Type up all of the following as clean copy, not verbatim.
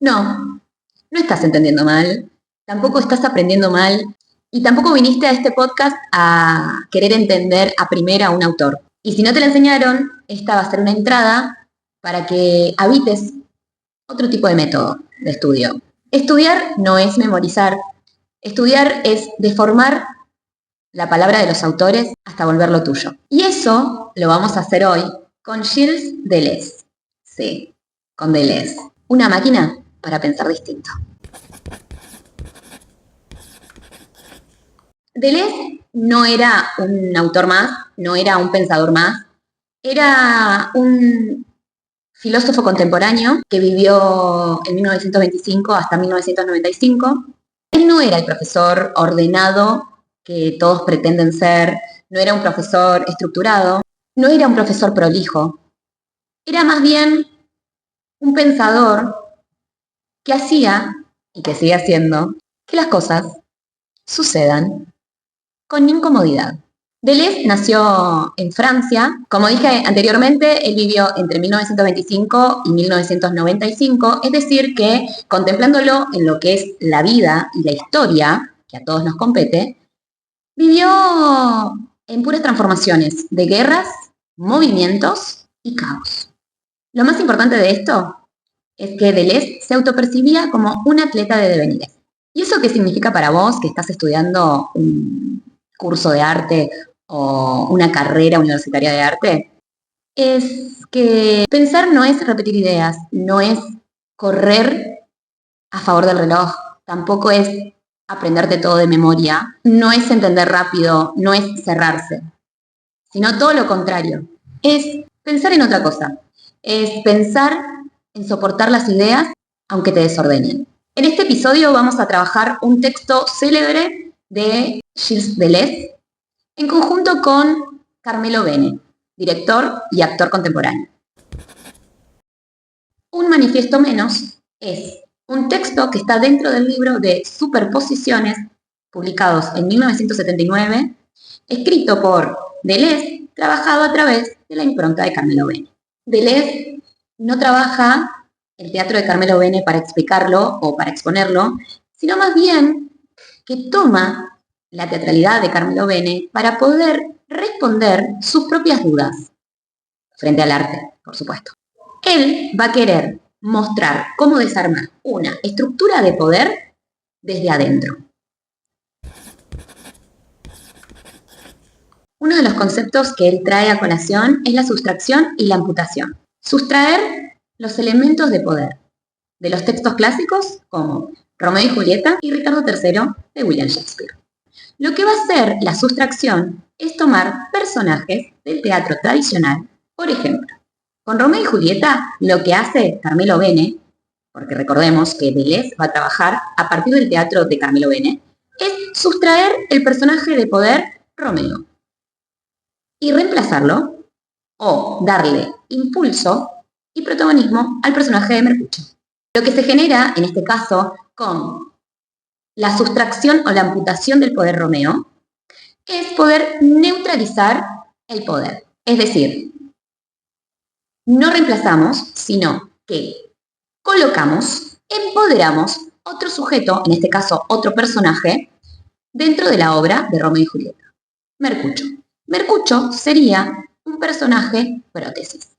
No, no estás entendiendo mal, tampoco estás aprendiendo mal y tampoco viniste a este podcast a querer entender a primera a un autor. Y si no te la enseñaron, esta va a ser una entrada para que habites otro tipo de método de estudio. Estudiar no es memorizar, estudiar es deformar la palabra de los autores hasta volverlo tuyo. Y eso lo vamos a hacer hoy con Gilles Deleuze. Sí, con Deleuze. Una máquina para pensar distinto. Deleuze no era un autor más, no era un pensador más, era un filósofo contemporáneo que vivió en 1925 hasta 1995. Él no era el profesor ordenado que todos pretenden ser, no era un profesor estructurado, no era un profesor prolijo, era más bien un pensador que hacía, y que sigue haciendo, que las cosas sucedan con incomodidad. Deleuze nació en Francia. Como dije anteriormente, él vivió entre 1925 y 1995, es decir que, contemplándolo en lo que es la vida y la historia, que a todos nos compete, vivió en puras transformaciones de guerras, movimientos y caos. Lo más importante de esto es que Deleuze se autopercibía como un atleta de devenires. ¿Y eso qué significa para vos que estás estudiando un curso de arte o una carrera universitaria de arte? Es que pensar no es repetir ideas, no es correr a favor del reloj, tampoco es aprenderte todo de memoria, no es entender rápido, no es cerrarse, sino todo lo contrario, es pensar en otra cosa, es pensar en soportar las ideas aunque te desordenen. En este episodio vamos a trabajar un texto célebre de Gilles Deleuze en conjunto con Carmelo Bene, director y actor contemporáneo. Un manifiesto menos es un texto que está dentro del libro de Superposiciones, publicados en 1979, escrito por Deleuze, trabajado a través de la impronta de Carmelo Bene. Deleuze no trabaja el teatro de Carmelo Bene para explicarlo o para exponerlo, sino más bien que toma la teatralidad de Carmelo Bene para poder responder sus propias dudas frente al arte, por supuesto. Él va a querer mostrar cómo desarmar una estructura de poder desde adentro. Uno de los conceptos que él trae a colación es la sustracción y la amputación. Sustraer los elementos de poder de los textos clásicos como Romeo y Julieta y Ricardo III de William Shakespeare. Lo que va a hacer la sustracción es tomar personajes del teatro tradicional. Por ejemplo, con Romeo y Julieta lo que hace Carmelo Bene, porque recordemos que Deleuze va a trabajar a partir del teatro de Carmelo Bene, es sustraer el personaje de poder Romeo y reemplazarlo o darle impulso y protagonismo al personaje de Mercucho. Lo que se genera, en este caso, con la sustracción o la amputación del poder Romeo, es poder neutralizar el poder. Es decir, no reemplazamos, sino que colocamos, empoderamos otro sujeto, en este caso otro personaje, dentro de la obra de Romeo y Julieta. Mercucho. Mercucho sería un personaje prótesis.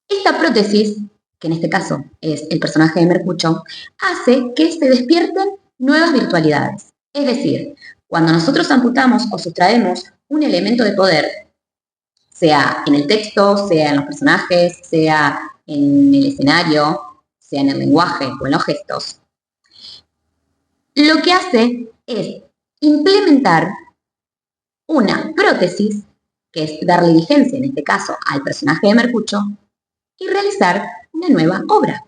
Esta prótesis, que en este caso es el personaje de Mercucho, hace que se despierten nuevas virtualidades. Es decir, cuando nosotros amputamos o sustraemos un elemento de poder, sea en el texto, sea en los personajes, sea en el escenario, sea en el lenguaje o en los gestos, lo que hace es implementar una prótesis, que es darle vigencia, en este caso, al personaje de Mercucho, y realizar una nueva obra.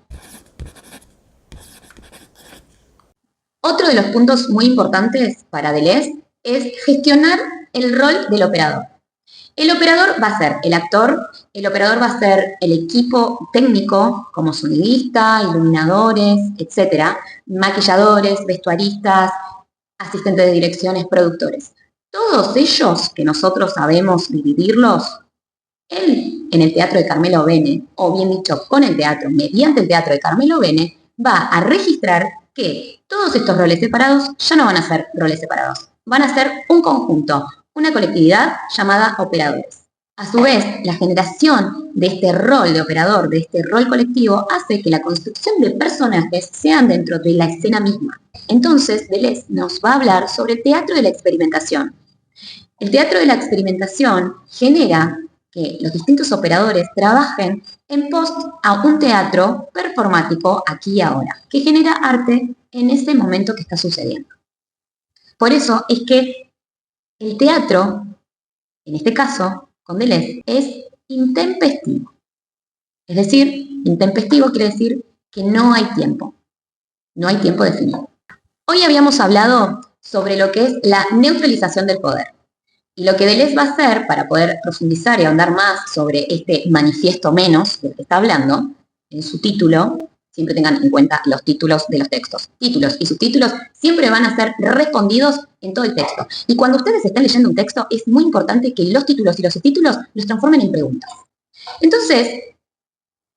Otro de los puntos muy importantes para Deleuze es gestionar el rol del operador. El operador va a ser el actor, el operador va a ser el equipo técnico, como sonidista, iluminadores, etc., maquilladores, vestuaristas, asistentes de direcciones, productores. Todos ellos que nosotros sabemos dividirlos, él en el teatro de Carmelo Bene, o bien dicho, con el teatro, mediante el teatro de Carmelo Bene, va a registrar que todos estos roles separados ya no van a ser roles separados, van a ser un conjunto, una colectividad llamada operadores. A su vez, la generación de este rol de operador, de este rol colectivo, hace que la construcción de personajes sean dentro de la escena misma. Entonces, Deleuze nos va a hablar sobre el teatro de la experimentación. El teatro de la experimentación genera que los distintos operadores trabajen en pos a un teatro performático aquí y ahora, que genera arte en ese momento que está sucediendo. Por eso es que el teatro, en este caso, con Deleuze, es intempestivo. Es decir, intempestivo quiere decir que no hay tiempo definido. Hoy habíamos hablado sobre lo que es la neutralización del poder. Y lo que Deleuze va a hacer para poder profundizar y ahondar más sobre este manifiesto menos del que está hablando, en su título, siempre tengan en cuenta los títulos de los textos. Títulos y subtítulos siempre van a ser respondidos en todo el texto. Y cuando ustedes están leyendo un texto, es muy importante que los títulos y los subtítulos los transformen en preguntas. Entonces,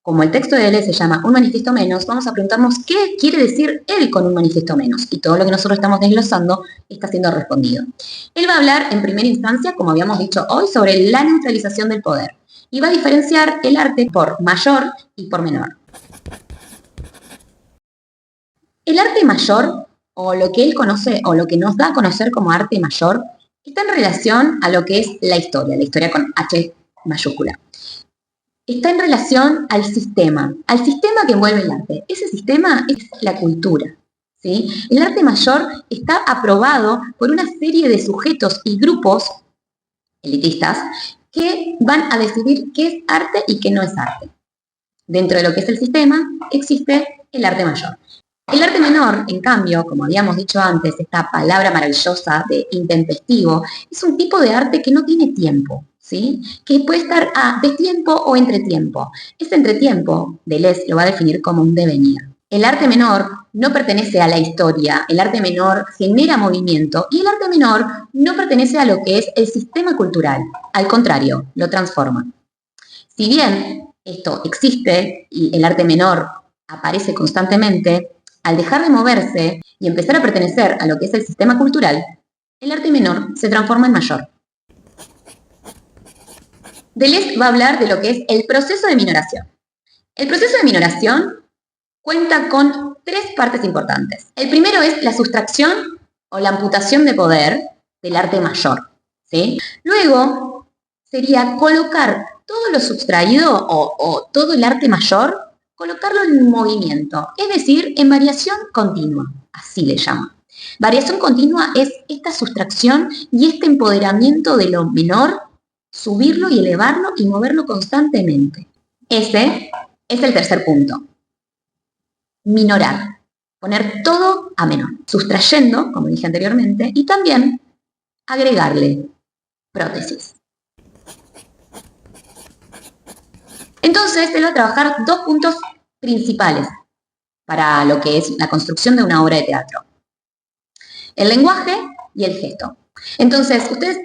como el texto de Deleuze se llama Un manifiesto menos, vamos a preguntarnos qué quiere decir él con un manifiesto menos. Y todo lo que nosotros estamos desglosando está siendo respondido. Él va a hablar en primera instancia, como habíamos dicho hoy, sobre la neutralización del poder. Y va a diferenciar el arte por mayor y por menor. El arte mayor, o lo que él conoce, o lo que nos da a conocer como arte mayor, está en relación a lo que es la historia con H mayúscula. Está en relación al sistema que envuelve el arte. Ese sistema es la cultura, ¿sí? El arte mayor está aprobado por una serie de sujetos y grupos elitistas que van a decidir qué es arte y qué no es arte. Dentro de lo que es el sistema existe el arte mayor. El arte menor, en cambio, como habíamos dicho antes, esta palabra maravillosa de intempestivo, es un tipo de arte que no tiene tiempo, ¿sí? Que puede estar a destiempo o entretiempo. Ese entretiempo, Deleuze lo va a definir como un devenir. El arte menor no pertenece a la historia, el arte menor genera movimiento y el arte menor no pertenece a lo que es el sistema cultural. Al contrario, lo transforma. Si bien esto existe y el arte menor aparece constantemente, al dejar de moverse y empezar a pertenecer a lo que es el sistema cultural, el arte menor se transforma en mayor. Deleuze va a hablar de lo que es el proceso de minoración. El proceso de minoración cuenta con tres partes importantes. El primero es la sustracción o la amputación de poder del arte mayor, ¿sí? Luego sería colocar todo lo sustraído o todo el arte mayor, colocarlo en movimiento, es decir, en variación continua, así le llaman. Variación continua es esta sustracción y este empoderamiento de lo menor, subirlo y elevarlo y moverlo constantemente. Ese es el tercer punto. Minorar, poner todo a menor, sustrayendo, como dije anteriormente, y también agregarle prótesis. Entonces, él va a trabajar dos puntos principales para lo que es la construcción de una obra de teatro. El lenguaje y el gesto. Entonces, ustedes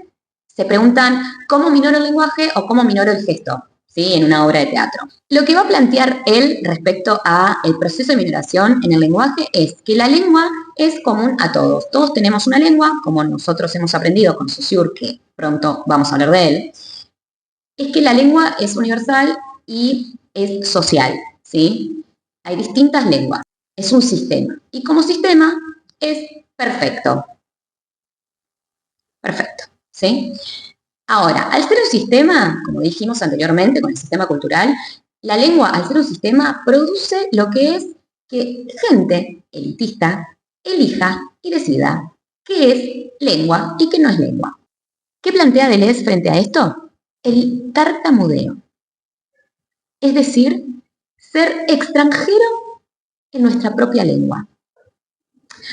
se preguntan cómo minoro el lenguaje o cómo minoro el gesto, ¿sí? En una obra de teatro. Lo que va a plantear él respecto al proceso de minoración en el lenguaje es que la lengua es común a todos. Todos tenemos una lengua, como nosotros hemos aprendido con Saussure, que pronto vamos a hablar de él. Es que la lengua es universal y es social, ¿sí? Hay distintas lenguas. Es un sistema. Y como sistema es perfecto. Perfecto, ¿sí? Ahora, al ser un sistema, como dijimos anteriormente con el sistema cultural, la lengua, al ser un sistema, produce lo que es que gente elitista elija y decida qué es lengua y qué no es lengua. ¿Qué plantea Deleuze frente a esto? El tartamudeo. Es decir, ser extranjero en nuestra propia lengua.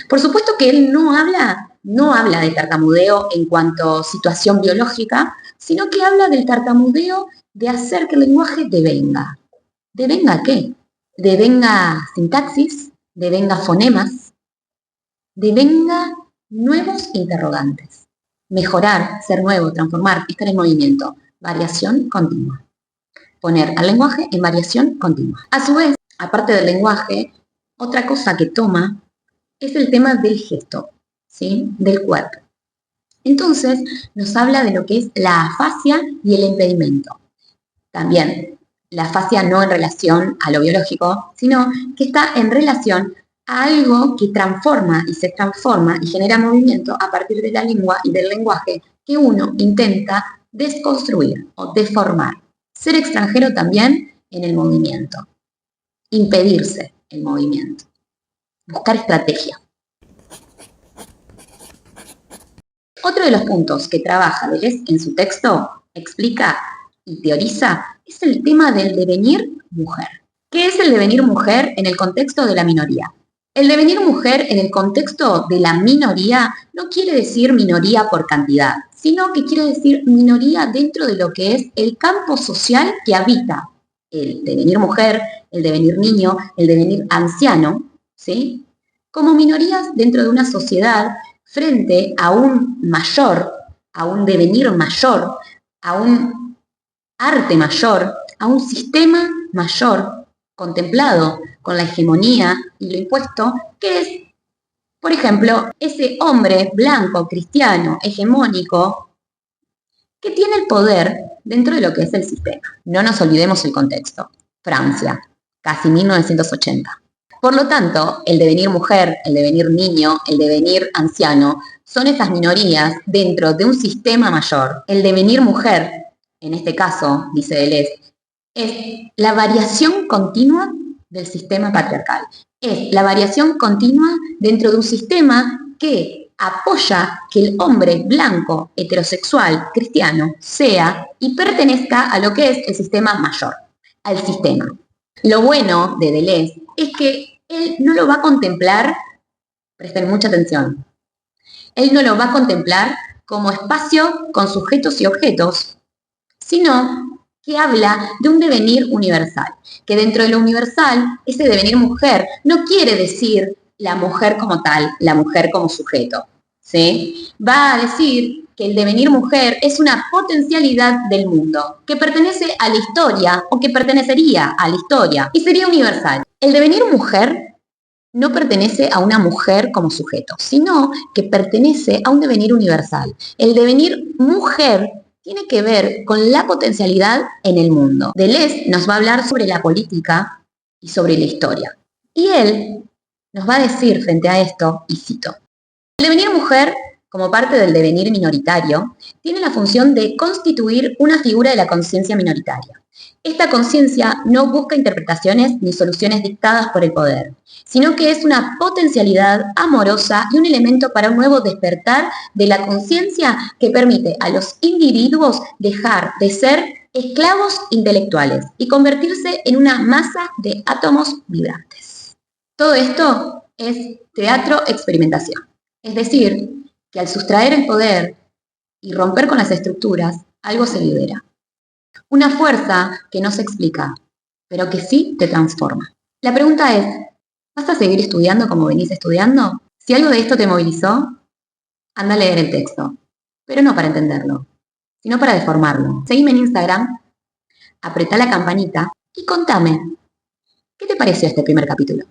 Por supuesto que él no habla de tartamudeo en cuanto a situación biológica, sino que habla del tartamudeo de hacer que el lenguaje devenga. ¿Devenga qué? Devenga sintaxis, devenga fonemas, devenga nuevos interrogantes. Mejorar, ser nuevo, transformar, estar en movimiento. Variación continua. Poner al lenguaje en variación continua. A su vez, aparte del lenguaje, Otra cosa que toma es el tema del gesto, ¿sí? Del cuerpo. Entonces, nos habla de lo que es la afasia y el impedimento. También, la afasia no en relación a lo biológico, sino que está en relación a algo que transforma y se transforma y genera movimiento a partir de la lengua y del lenguaje que uno intenta desconstruir o deformar. Ser extranjero también en el movimiento. Impedirse el movimiento. Buscar estrategia. Otro de los puntos que trabaja Deleuze en su texto, explica y teoriza, es el tema del devenir mujer. ¿Qué es el devenir mujer en el contexto de la minoría? El devenir mujer en el contexto de la minoría no quiere decir minoría por cantidad, sino que quiere decir minoría dentro de lo que es el campo social que habita el devenir mujer, el devenir niño, el devenir anciano, ¿sí? Como minorías dentro de una sociedad frente a un mayor, a un devenir mayor, a un arte mayor, a un sistema mayor contemplado con la hegemonía y lo impuesto, que es, por ejemplo, ese hombre blanco, cristiano, hegemónico, que tiene el poder dentro de lo que es el sistema. No nos olvidemos el contexto. Francia, casi 1980. Por lo tanto, el devenir mujer, el devenir niño, el devenir anciano, son esas minorías dentro de un sistema mayor. El devenir mujer, en este caso, dice Deleuze, es la variación continua del sistema patriarcal. Es la variación continua dentro de un sistema que apoya que el hombre blanco, heterosexual, cristiano, sea y pertenezca a lo que es el sistema mayor, al sistema. Lo bueno de Deleuze es que él no lo va a contemplar, presten mucha atención, él no lo va a contemplar como espacio con sujetos y objetos, sino que habla de un devenir universal, que dentro de lo universal, ese devenir mujer no quiere decir la mujer como tal, la mujer como sujeto, ¿sí? Va a decir que el devenir mujer es una potencialidad del mundo, que pertenece a la historia o que pertenecería a la historia y sería universal. El devenir mujer no pertenece a una mujer como sujeto, sino que pertenece a un devenir universal. El devenir mujer tiene que ver con la potencialidad en el mundo. Deleuze nos va a hablar sobre la política y sobre la historia. Y él nos va a decir frente a esto, y cito, el devenir mujer, como parte del devenir minoritario, tiene la función de constituir una figura de la conciencia minoritaria. Esta conciencia no busca interpretaciones ni soluciones dictadas por el poder, sino que es una potencialidad amorosa y un elemento para un nuevo despertar de la conciencia que permite a los individuos dejar de ser esclavos intelectuales y convertirse en una masa de átomos vibrantes. Todo esto es teatro-experimentación, es decir, que al sustraer el poder y romper con las estructuras, algo se libera. Una fuerza que no se explica, pero que sí te transforma. La pregunta es, ¿vas a seguir estudiando como venís estudiando? Si algo de esto te movilizó, anda a leer el texto, pero no para entenderlo, sino para deformarlo. Seguime en Instagram, apretá la campanita y contame, ¿qué te pareció este primer capítulo?